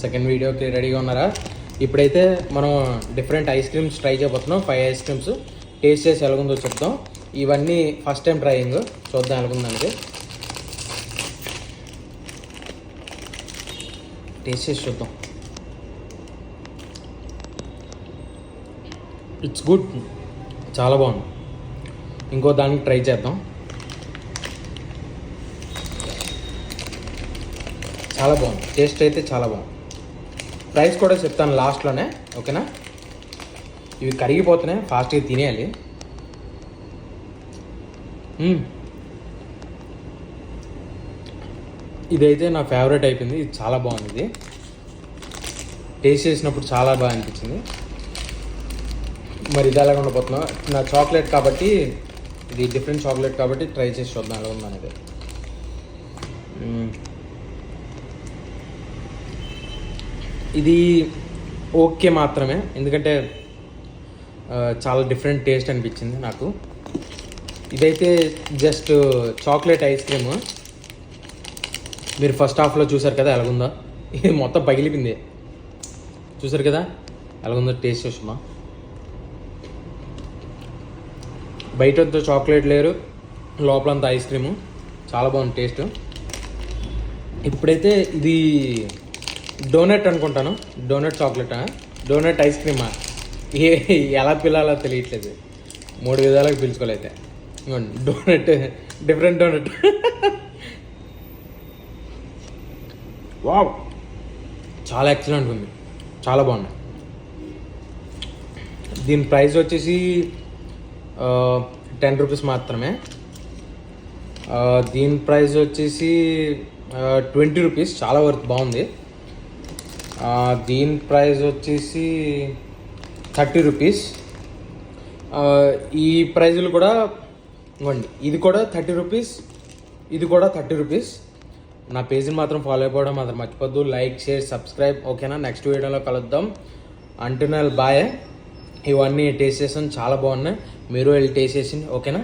Second వీడియోకి రెడీగా ఉన్నారా? ఇప్పుడైతే మనం డిఫరెంట్ ఐస్ క్రీమ్స్ ట్రై చేయబోతున్నాం. 5 ఐస్ క్రీమ్స్ టేస్ట్ చేసి ఎలాగుందో చెప్తాం. ఇవన్నీ ఫస్ట్ టైం ట్రైయింగ్, చూద్దాం ఎలాగుందండి. టేస్ట్ చేసి చూద్దాం. ఇట్స్ గుడ్, చాలా బాగుంది. ఇంకో దానికి ట్రై చేద్దాం. చాలా బాగుంది, టేస్ట్ అయితే చాలా బాగుంది. ప్రైస్ కూడా చెప్తాను లాస్ట్లోనే, ఓకేనా? ఇవి కరిగిపోతున్నాయి, ఫాస్ట్గా తినేయాలి. ఇదైతే నా ఫేవరెట్ అయిపోయింది. ఇది చాలా బాగుంది. ఇది టేస్ట్ చేసినప్పుడు చాలా బాగా అనిపించింది. మరి ఇది ఎలాగ ఉండబోతున్నా, నా చాక్లెట్ కాబట్టి, ఇది డిఫరెంట్ చాక్లెట్ కాబట్టి ట్రై చేసి చూద్దాం ఎలా ఉందనేది. ఇది ఓకే మాత్రమే, ఎందుకంటే చాలా డిఫరెంట్ టేస్ట్ అనిపించింది నాకు. ఇదైతే జస్ట్ చాక్లెట్ ఐస్ క్రీమ్. మీరు ఫస్ట్ హాఫ్లో చూసారు కదా ఎలాగుందో. ఇది మొత్తం పగిలిపోయింది, చూసారు కదా ఎలాగుందో. టేస్ట్ చూసుమా. బయటంతా చాక్లెట్ లేరు, లోపలంతా ఐస్ క్రీము. చాలా బాగుంది టేస్ట్. ఇప్పుడైతే ఇది డోనట్ అనుకుంటాను. డోనట్ చాక్లెటా, డోనట్ ఐస్ క్రీమా, ఎలా పిల్లాలో తెలియట్లేదు. 3 విధాలుగా పిలుచుకోలేతే. Donut, different donut. వావ్, చాలా ఎక్సలెంట్ ఉంది, చాలా బాగుంది. దీని ప్రైస్ వచ్చేసి 10 రూపీస్ మాత్రమే. దీని ప్రైస్ వచ్చేసి 20 రూపీస్, చాలా వర్త్, బాగుంది. దీని ప్రైస్ వచ్చేసి 30 రూపీస్. ఈ ప్రైజులు కూడా ఇవ్వండి. ఇది కూడా 30 రూపీస్, ఇది కూడా 30 రూపీస్. నా పేజీని మాత్రం ఫాలో అయిపోవడం మాత్రం మర్చిపోద్దు. లైక్, షేర్, సబ్స్క్రైబ్, ఓకేనా? నెక్స్ట్ వీడియోలో కలుద్దాం. అంటున్నాను బాయ్. ఇవన్నీ టేస్ట్ చేసాను, చాలా బాగున్నాయి. మీరు వెళ్ళి టేస్ట్ చేసింది, ఓకేనా?